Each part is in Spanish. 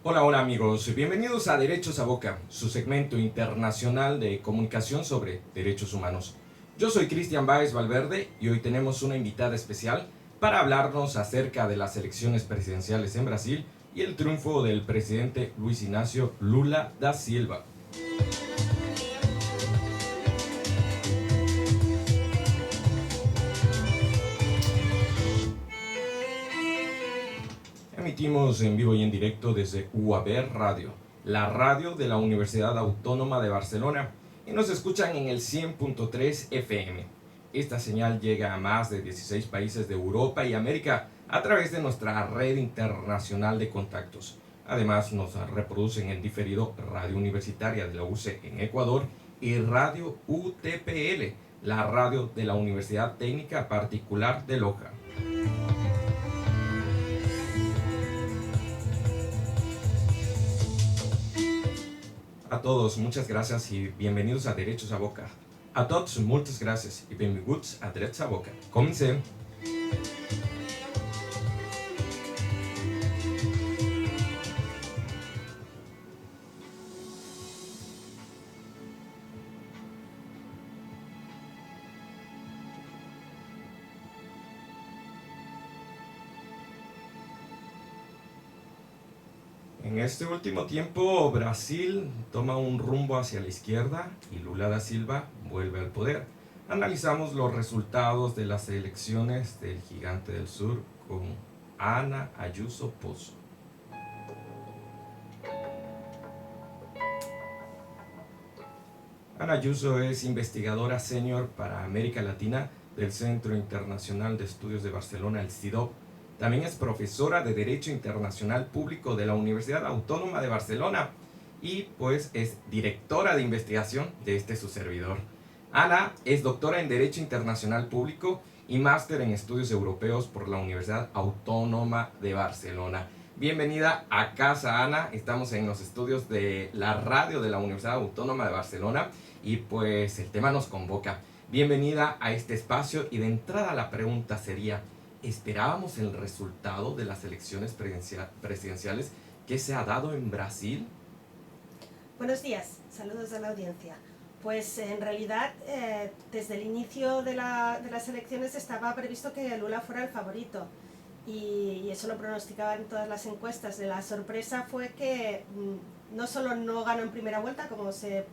Hola, hola amigos, bienvenidos a Derechos a Boca, su segmento internacional de comunicación sobre derechos humanos. Yo soy Cristian Báez Valverde y hoy tenemos una invitada especial para hablarnos acerca de las elecciones presidenciales en Brasil y el triunfo del presidente Luis Inácio Lula da Silva. Emitimos en vivo y en directo desde UAB Radio, la radio de la Universidad Autónoma de Barcelona, y nos escuchan en el 100.3 FM. Esta señal llega a más de 16 países de Europa y América a través de nuestra red internacional de contactos. Además, nos reproducen en diferido Radio Universitaria de la UC en Ecuador y Radio UTPL, la radio de la Universidad Técnica Particular de Loja. A todos, muchas gracias y bienvenidos a Derechos a Boca. A tots, moltes gràcies i benvinguts a Drets a Boca. Comencem! En este último tiempo, Brasil toma un rumbo hacia la izquierda y Lula da Silva vuelve al poder. Analizamos los resultados de las elecciones del Gigante del Sur con Ana Ayuso Pozo. Ana Ayuso es investigadora senior para América Latina del Centro Internacional de Estudios de Barcelona, el CIDOB. También es profesora de Derecho Internacional Público de la Universidad Autónoma de Barcelona y pues es directora de investigación de este su servidor. Ana es doctora en Derecho Internacional Público y máster en Estudios Europeos por la Universidad Autónoma de Barcelona. Bienvenida a casa, Ana. Estamos en los estudios de la radio de la Universidad Autónoma de Barcelona y pues el tema nos convoca. Bienvenida a este espacio y de entrada la pregunta sería: ¿esperábamos el resultado de las elecciones presidenciales que se ha dado en Brasil? Buenos días, saludos a la audiencia. Pues en realidad desde el inicio de las elecciones estaba previsto que Lula fuera el favorito y eso lo pronosticaban todas las encuestas. La sorpresa fue que no solo no ganó en primera vuelta, como se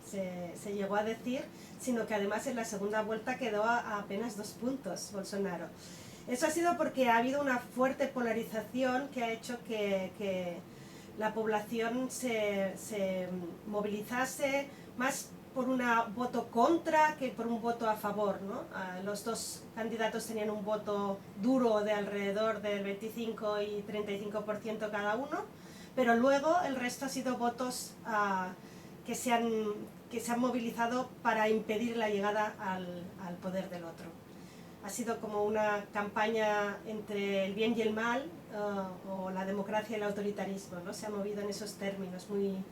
llegó a decir, sino que además en la segunda vuelta quedó a apenas 2 puntos Bolsonaro. Eso ha sido porque ha habido una fuerte polarización que ha hecho que la población se movilizase más por un voto contra que por un voto a favor, ¿no? Los dos candidatos tenían un voto duro de alrededor del 25 y 35% cada uno, pero luego el resto ha sido votos que se han movilizado para impedir la llegada al poder del otro. Ha sido como una campaña entre el bien y el mal, o la democracia y el autoritarismo, ¿no? Se ha movido en esos términos, muy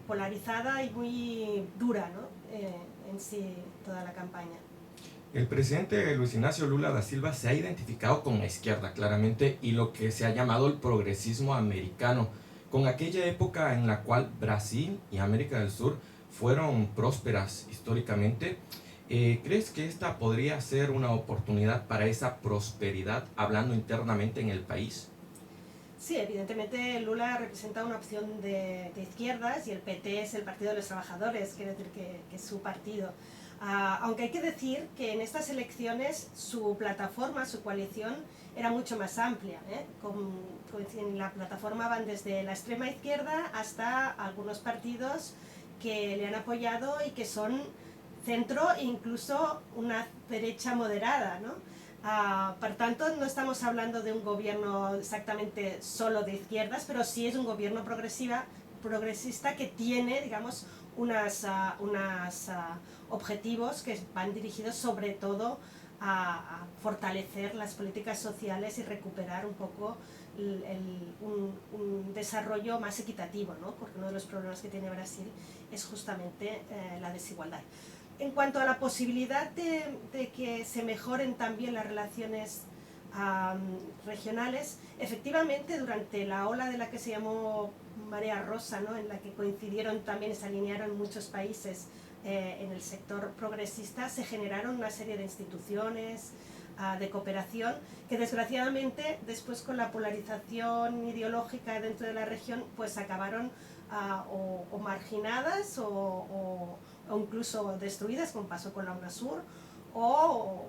polarizada y muy dura, ¿no? En sí toda la campaña. El presidente Luis Inácio Lula da Silva se ha identificado con la izquierda claramente y lo que se ha llamado el progresismo americano, con aquella época en la cual Brasil y América del Sur fueron prósperas históricamente. ¿Crees que esta podría ser una oportunidad para esa prosperidad, hablando internamente en el país? Sí, evidentemente Lula representa una opción de izquierdas y el PT es el Partido de los Trabajadores, quiere decir que es su partido. Aunque hay que decir que en estas elecciones su plataforma, su coalición, era mucho más amplia, ¿eh? En la plataforma van desde la extrema izquierda hasta algunos partidos que le han apoyado y que son centro e incluso una derecha moderada, ¿no? Por tanto, no estamos hablando de un gobierno exactamente solo de izquierdas, pero sí es un gobierno progresista que tiene, digamos, unos objetivos que van dirigidos sobre todo a fortalecer las políticas sociales y recuperar un poco un desarrollo más equitativo, ¿no? Porque uno de los problemas que tiene Brasil es justamente la desigualdad. En cuanto a la posibilidad de que se mejoren también las relaciones regionales. Efectivamente, durante la ola de la que se llamó Marea Rosa, ¿no? En la que coincidieron también, se alinearon muchos países en el sector progresista, se generaron una serie de instituciones de cooperación que desgraciadamente después con la polarización ideológica dentro de la región pues acabaron o marginadas o incluso destruidas, como pasó con la UNASUR, o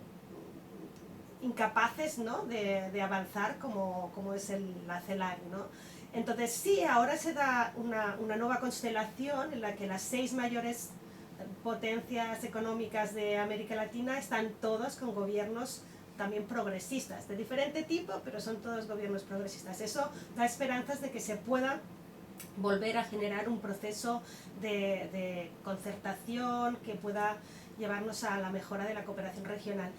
incapaces, ¿no? de avanzar como es la CELAC, ¿no? Entonces sí, ahora se da una nueva constelación en la que las 6 mayores potencias económicas de América Latina están todas con gobiernos también progresistas, de diferente tipo, pero son todos gobiernos progresistas. Eso da esperanzas de que se pueda volver a generar un proceso de concertación que pueda llevarnos a la mejora de la cooperación regional.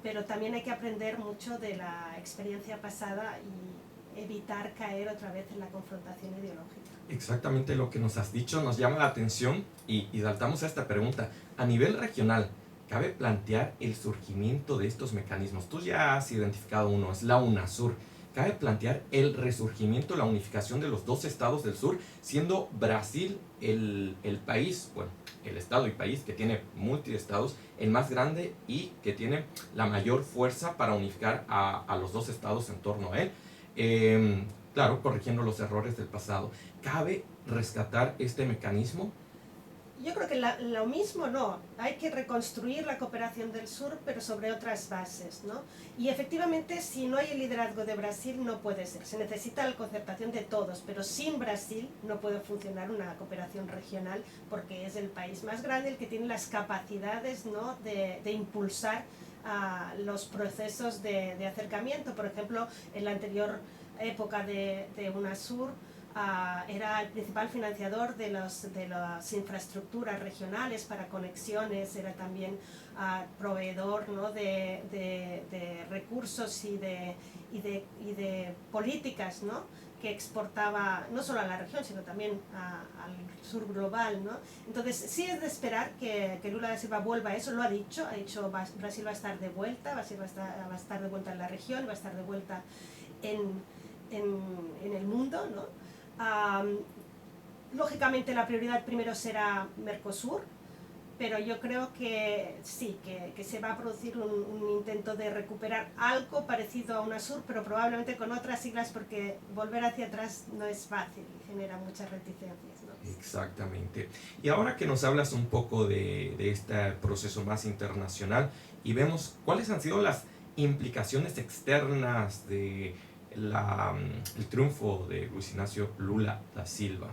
Pero también hay que aprender mucho de la experiencia pasada y evitar caer otra vez en la confrontación ideológica. Exactamente lo que nos has dicho nos llama la atención y saltamos a esta pregunta. A nivel regional, ¿cabe plantear el surgimiento de estos mecanismos? Tú ya has identificado uno, es la UNASUR. ¿Cabe plantear el resurgimiento, la unificación de los 2 estados del sur, siendo Brasil el país, bueno, el estado y país que tiene multiestados, el más grande y que tiene la mayor fuerza para unificar a los 2 estados en torno a él? Claro, corrigiendo los errores del pasado. ¿Cabe rescatar este mecanismo? Yo creo que lo mismo no, hay que reconstruir la cooperación del sur, pero sobre otras bases, ¿no? Y efectivamente, si no hay el liderazgo de Brasil, no puede ser. Se necesita la concertación de todos, pero sin Brasil no puede funcionar una cooperación regional, porque es el país más grande, el que tiene las capacidades, ¿no? de impulsar los procesos de acercamiento. Por ejemplo, en la anterior época de UNASUR, era el principal financiador de las infraestructuras regionales para conexiones, era también proveedor, ¿no? de recursos y de políticas, ¿no? que exportaba no solo a la región, sino también al sur global, ¿no? Entonces sí es de esperar que Lula da Silva vuelva a eso, lo ha dicho Brasil va a estar de vuelta, Brasil va a estar de vuelta en la región, va a estar de vuelta en el mundo, ¿no? Lógicamente la prioridad primero será Mercosur, pero yo creo que sí, que se va a producir un intento de recuperar algo parecido a UNASUR, pero probablemente con otras siglas, porque volver hacia atrás no es fácil y genera muchas reticencias, ¿no? Exactamente. Y ahora que nos hablas un poco de este proceso más internacional y vemos cuáles han sido las implicaciones externas de el triunfo de Luis Ignacio Lula da Silva.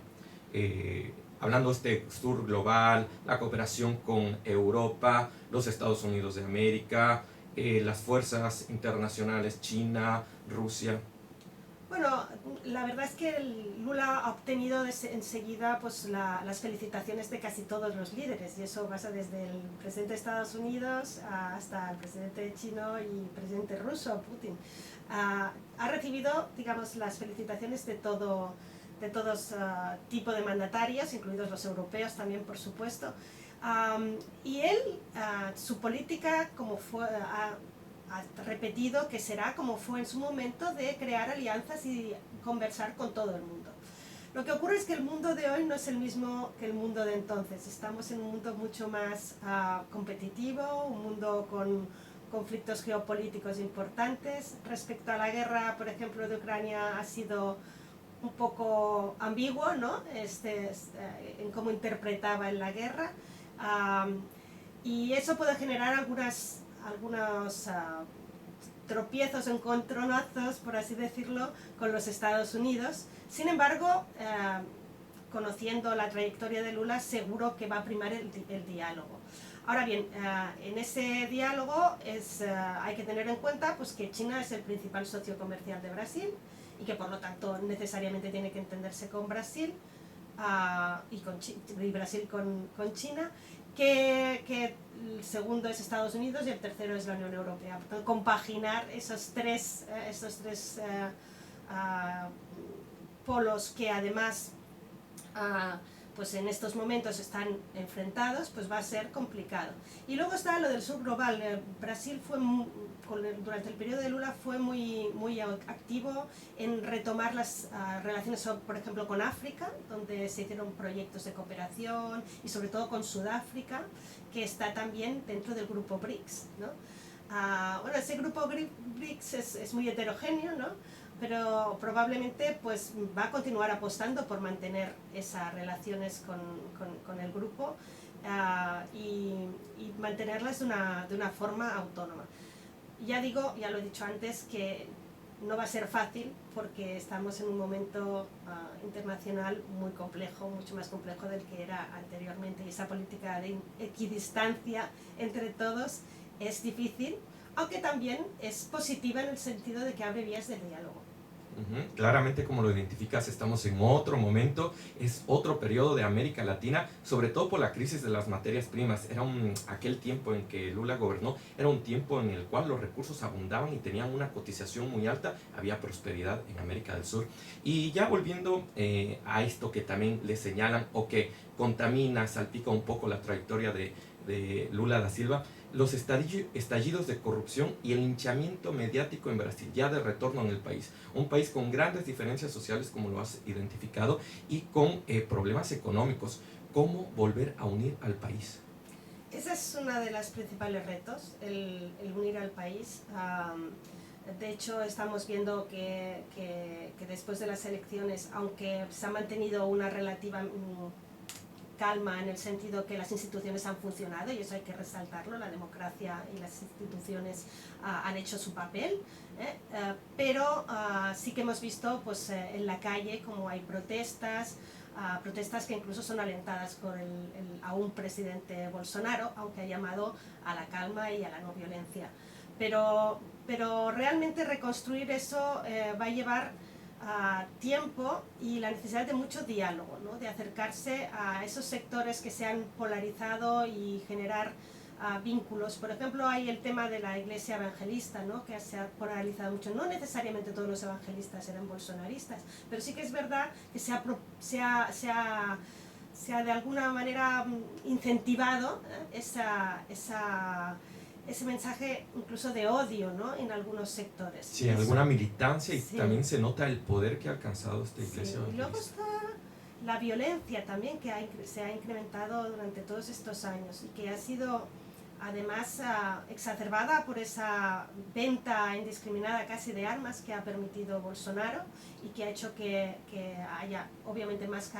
Hablando de este sur global, la cooperación con Europa, los Estados Unidos de América, las fuerzas internacionales, China, Rusia. Bueno, la verdad es que Lula ha obtenido enseguida pues, las felicitaciones de casi todos los líderes, y eso pasa desde el presidente de Estados Unidos hasta el presidente chino y el presidente ruso, Putin. Ha recibido, digamos, las felicitaciones de todos tipo de mandatarios, incluidos los europeos también, por supuesto. Y él, su política, como fue, ha repetido que será como fue en su momento, de crear alianzas y conversar con todo el mundo. Lo que ocurre es que el mundo de hoy no es el mismo que el mundo de entonces. Estamos en un mundo mucho más competitivo, un mundo con conflictos geopolíticos importantes. Respecto a la guerra, por ejemplo, de Ucrania, ha sido un poco ambiguo, ¿no? En cómo interpretaba en la guerra. Y eso puede generar algunos tropiezos, encontronazos, por así decirlo, con los Estados Unidos. Sin embargo, conociendo la trayectoria de Lula, seguro que va a primar el diálogo. Ahora bien, en ese diálogo hay que tener en cuenta pues, que China es el principal socio comercial de Brasil y que por lo tanto necesariamente tiene que entenderse con Brasil y Brasil con China, que el segundo es Estados Unidos y el tercero es la Unión Europea. Por tanto, compaginar estos tres polos que además pues en estos momentos están enfrentados, pues va a ser complicado. Y luego está lo del sur global. Brasil fue durante el periodo de Lula fue muy activo en retomar las relaciones, por ejemplo, con África, donde se hicieron proyectos de cooperación, y sobre todo con Sudáfrica, que está también dentro del grupo BRICS, ¿no? Bueno, ese grupo BRICS es muy heterogéneo, ¿no? Pero probablemente pues va a continuar apostando por mantener esas relaciones con el grupo y mantenerlas de una forma autónoma. Ya digo, ya lo he dicho antes, que no va a ser fácil porque estamos en un momento internacional muy complejo, mucho más complejo del que era anteriormente, y esa política de equidistancia entre todos es difícil, aunque también es positiva en el sentido de que abre vías de diálogo. Claramente, como lo identificas, estamos en otro momento, es otro periodo de América Latina, sobre todo por la crisis de las materias primas. Era aquel tiempo en que Lula gobernó, era un tiempo en el cual los recursos abundaban y tenían una cotización muy alta, había prosperidad en América del Sur. Y ya volviendo a esto que también le señalan o que contamina, salpica un poco la trayectoria de Lula da Silva, los estallidos de corrupción y el linchamiento mediático en Brasil, ya de retorno en el país. Un país con grandes diferencias sociales, como lo has identificado, y con problemas económicos. ¿Cómo volver a unir al país? Ese es uno de los principales retos, el unir al país. De hecho, estamos viendo que después de las elecciones, aunque se ha mantenido una relativa calma en el sentido que las instituciones han funcionado, y eso hay que resaltarlo, la democracia y las instituciones han hecho su papel, pero sí que hemos visto pues, en la calle como hay protestas, protestas que incluso son alentadas por a un presidente Bolsonaro, aunque ha llamado a la calma y a la no violencia. Pero realmente reconstruir eso va a llevar tiempo y la necesidad de mucho diálogo, ¿no? De acercarse a esos sectores que se han polarizado y generar vínculos. Por ejemplo, hay el tema de la iglesia evangelista, ¿no? Que se ha polarizado mucho. No necesariamente todos los evangelistas eran bolsonaristas, pero sí que es verdad que se ha de alguna manera incentivado ese mensaje incluso de odio, ¿no? En algunos sectores. Sí, alguna militancia, y sí, también se nota el poder que ha alcanzado esta iglesia. Sí, y luego está la violencia también que se ha incrementado durante todos estos años y que ha sido además exacerbada por esa venta indiscriminada casi de armas que ha permitido Bolsonaro y que ha hecho que haya obviamente más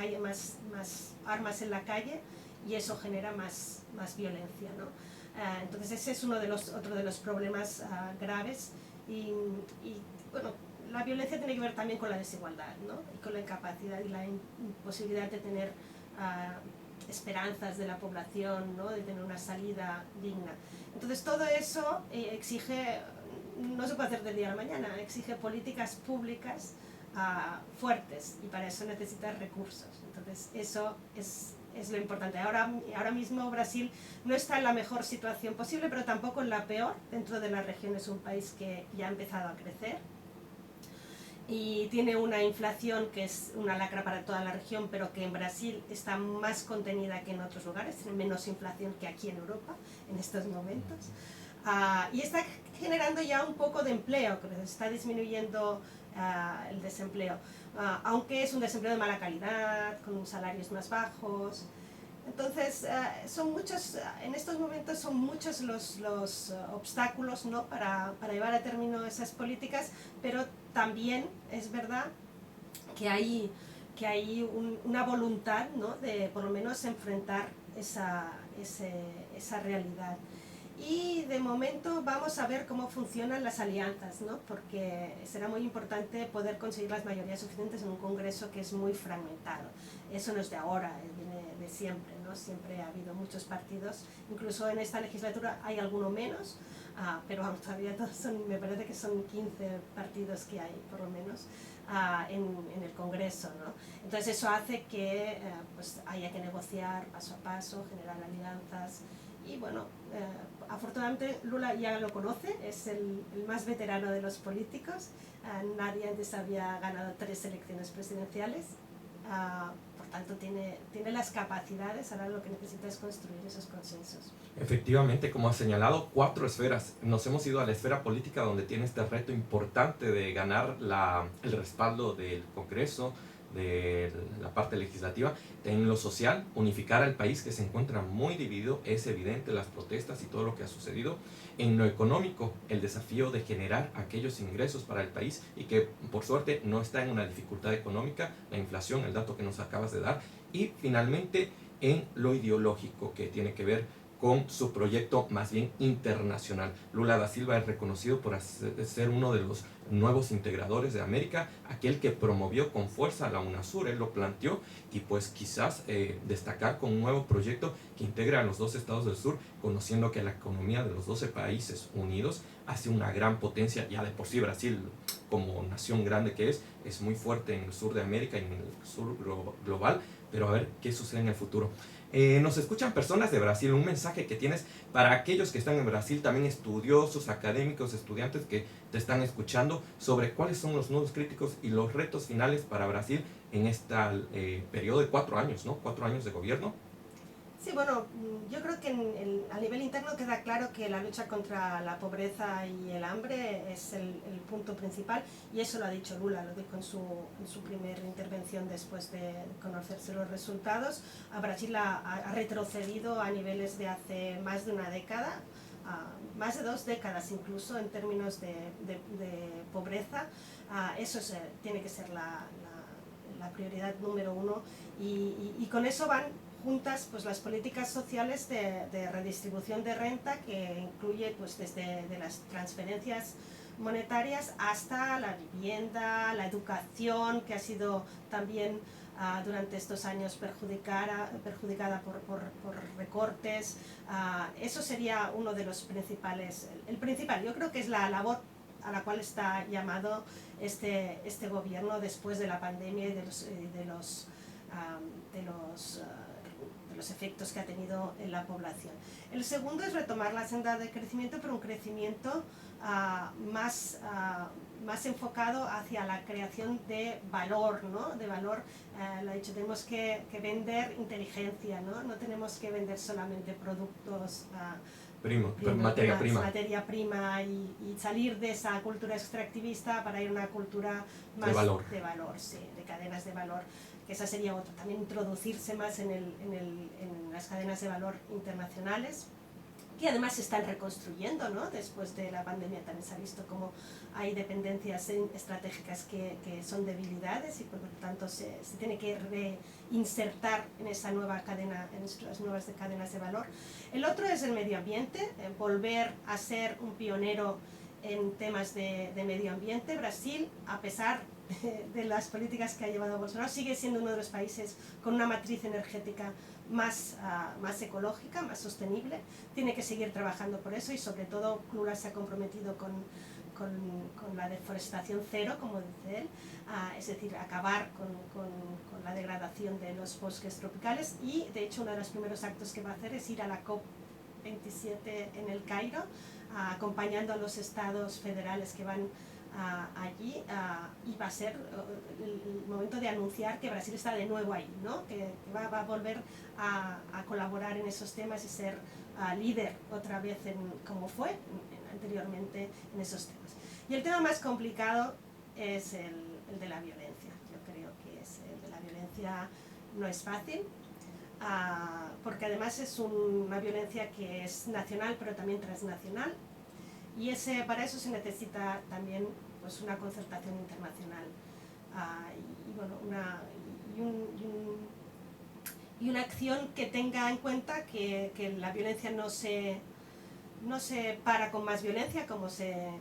armas en la calle, y eso genera más violencia, ¿no? Entonces ese es otro de los problemas graves y bueno, la violencia tiene que ver también con la desigualdad, ¿no? Y con la incapacidad y la imposibilidad de tener esperanzas de la población, ¿no? De tener una salida digna. Entonces todo eso exige, no se puede hacer del día a la mañana, exige políticas públicas fuertes, y para eso necesitas recursos. Entonces eso es lo importante. Ahora mismo Brasil no está en la mejor situación posible, pero tampoco en la peor. Dentro de la región es un país que ya ha empezado a crecer y tiene una inflación que es una lacra para toda la región, pero que en Brasil está más contenida que en otros lugares, tiene menos inflación que aquí en Europa en estos momentos. Y está generando ya un poco de empleo, que está disminuyendo el desempleo, aunque es un desempleo de mala calidad, con salarios más bajos. Entonces, en estos momentos son muchos los obstáculos, ¿no? para llevar a término esas políticas, pero también es verdad que hay una voluntad, ¿no? De por lo menos enfrentar esa realidad. Y de momento vamos a ver cómo funcionan las alianzas, ¿no? Porque será muy importante poder conseguir las mayorías suficientes en un Congreso que es muy fragmentado. Eso no es de ahora, viene de siempre, ¿no? Siempre ha habido muchos partidos, incluso en esta legislatura hay alguno menos, pero todavía me parece que son 15 partidos que hay, por lo menos, en el Congreso, ¿no? Entonces eso hace que pues haya que negociar paso a paso, generar alianzas. Y bueno, afortunadamente Lula ya lo conoce, es el más veterano de los políticos, nadie antes había ganado 3 elecciones presidenciales, por tanto tiene las capacidades, ahora lo que necesita es construir esos consensos. Efectivamente, como has señalado, 4 esferas. Nos hemos ido a la esfera política, donde tiene este reto importante de ganar el respaldo del Congreso, de la parte legislativa. En lo social, unificar al país, que se encuentra muy dividido, es evidente, las protestas y todo lo que ha sucedido. En lo económico, el desafío de generar aquellos ingresos para el país, y que por suerte no está en una dificultad económica, la inflación, el dato que nos acabas de dar. Y finalmente en lo ideológico, que tiene que ver con su proyecto más bien internacional. Lula da Silva es reconocido por ser uno de los nuevos integradores de América, aquel que promovió con fuerza la UNASUR. Él lo planteó, y pues quizás destacar con un nuevo proyecto que integra a los 2 estados del sur, conociendo que la economía de los 12 países unidos hace una gran potencia. Ya de por sí Brasil, como nación grande que es muy fuerte en el sur de América y en el sur global, pero a ver qué sucede en el futuro. Nos escuchan personas de Brasil. Un mensaje que tienes para aquellos que están en Brasil, también estudiosos, académicos, estudiantes que te están escuchando, sobre cuáles son los nudos críticos y los retos finales para Brasil en este periodo de 4 años, ¿no? 4 años de gobierno. Sí, bueno, yo creo que a nivel interno queda claro que la lucha contra la pobreza y el hambre es el punto principal, y eso lo ha dicho Lula, lo dijo en su primera intervención después de conocerse los resultados. Brasil ha retrocedido a niveles de hace más de una década, más de 2 décadas incluso, en términos de pobreza. Eso tiene que ser la prioridad número 1, y con eso van juntas pues las políticas sociales de redistribución de renta, que incluye pues desde las transferencias monetarias hasta la vivienda, la educación, que ha sido también durante estos años perjudicada por recortes. Eso sería uno de los principales, el principal. Yo creo que es la labor a la cual está llamado este gobierno después de la pandemia y de los efectos que ha tenido en la población. El segundo es retomar la senda de crecimiento, pero un crecimiento más enfocado hacia la creación de valor, ¿no? De valor, lo he dicho, tenemos que vender inteligencia, ¿no? No tenemos que vender solamente productos materia prima y salir de esa cultura extractivista para ir a una cultura más de valor, sí, de cadenas de valor, que esa sería otra. También introducirse más en las cadenas de valor internacionales, que además se están reconstruyendo, ¿no? Después de la pandemia también se ha visto cómo hay dependencias estratégicas que son debilidades, y por lo tanto se tiene que reinsertar en esa nueva cadena, en estas nuevas cadenas de valor. El otro es el medio ambiente, volver a ser un pionero en temas de medio ambiente. Brasil, a pesar de las políticas que ha llevado Bolsonaro, sigue siendo uno de los países con una matriz energética más ecológica, más sostenible. Tiene que seguir trabajando por eso, y sobre todo Lula se ha comprometido con la deforestación cero, como dice él, es decir, acabar con la degradación de los bosques tropicales. Y de hecho uno de los primeros actos que va a hacer es ir a la COP27 en el Cairo, acompañando a los estados federales que van allí, y va a ser el momento de anunciar que Brasil está de nuevo ahí, ¿no? Que va a volver a colaborar en esos temas y ser líder otra vez, como fue anteriormente en esos temas. Y el tema más complicado es el de la violencia. Yo creo que el de la violencia no es fácil, porque además es una violencia que es nacional pero también transnacional, y para eso se necesita también pues una concertación internacional, y una acción que tenga en cuenta que la violencia no se para con más violencia, como se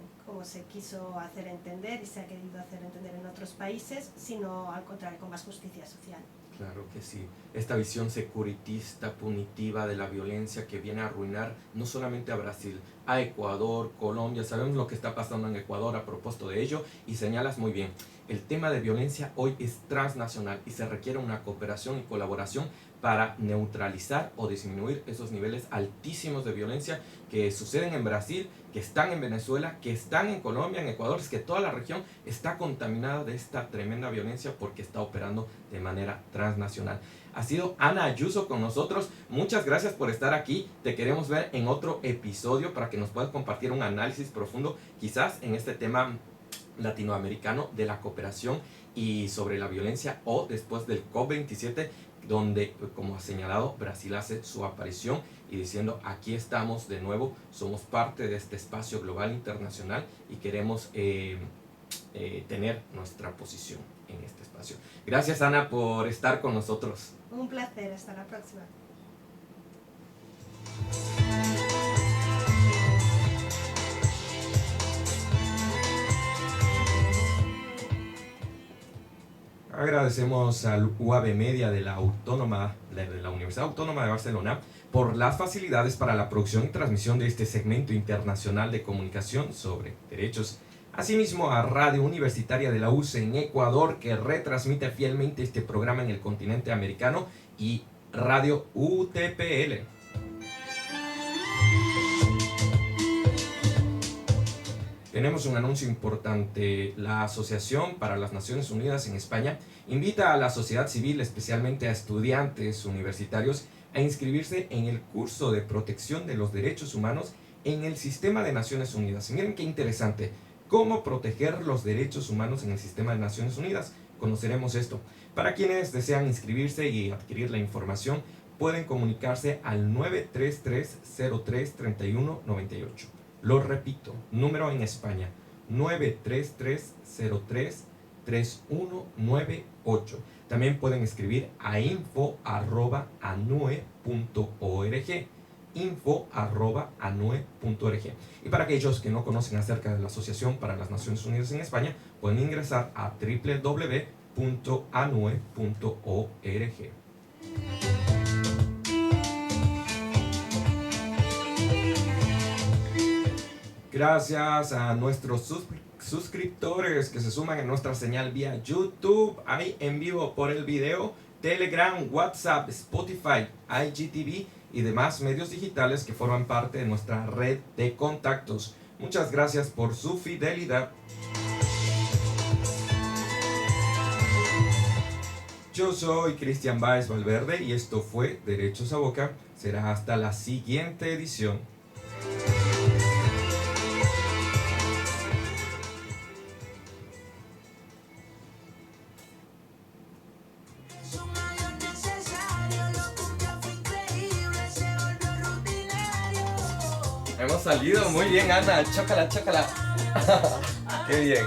quiso hacer entender y se ha querido hacer entender en otros países, sino al contrario, con más justicia social. Claro que sí. Esta visión securitista, punitiva de la violencia, que viene a arruinar no solamente a Brasil, a Ecuador, Colombia. Sabemos lo que está pasando en Ecuador a propósito de ello, y señalas muy bien. El tema de violencia hoy es transnacional y se requiere una cooperación y colaboración para neutralizar o disminuir esos niveles altísimos de violencia que suceden en Brasil, que están en Venezuela, que están en Colombia, en Ecuador. Es que toda la región está contaminada de esta tremenda violencia porque está operando de manera transnacional. Ha sido Ana Ayuso con nosotros. Muchas gracias por estar aquí. Te queremos ver en otro episodio para que nos puedas compartir un análisis profundo, quizás en este tema latinoamericano de la cooperación y sobre la violencia, o después del COP27, donde, como ha señalado, Brasil hace su aparición y diciendo: aquí estamos de nuevo, somos parte de este espacio global internacional y queremos tener nuestra posición en este espacio. Gracias, Ana, por estar con nosotros. Un placer, hasta la próxima. Agradecemos al UAB Media de la Universidad Autónoma de Barcelona por las facilidades para la producción y transmisión de este segmento internacional de comunicación sobre derechos. Asimismo, a Radio Universitaria de la UCE en Ecuador, que retransmite fielmente este programa en el continente americano, y Radio UTPL. Tenemos un anuncio importante. La Asociación para las Naciones Unidas en España invita a la sociedad civil, especialmente a estudiantes universitarios, a inscribirse en el curso de protección de los derechos humanos en el sistema de Naciones Unidas. Miren qué interesante. ¿Cómo proteger los derechos humanos en el sistema de Naciones Unidas? Conoceremos esto. Para quienes desean inscribirse y adquirir la información, pueden comunicarse al 933-03-3198. Lo repito, número en España, 933-03-3198. También pueden escribir a info@anue.org, info@anue.org. Y para aquellos que no conocen acerca de la Asociación para las Naciones Unidas en España, pueden ingresar a www.anue.org. Gracias a nuestros suscriptores que se suman en nuestra señal vía YouTube, ahí en vivo por el video, Telegram, WhatsApp, Spotify, IGTV y demás medios digitales que forman parte de nuestra red de contactos. Muchas gracias por su fidelidad. Yo soy Cristian Báez Valverde y esto fue Derechos a Boca. Será hasta la siguiente edición. Hemos salido muy bien, Ana. Chócala, chócala. Qué bien.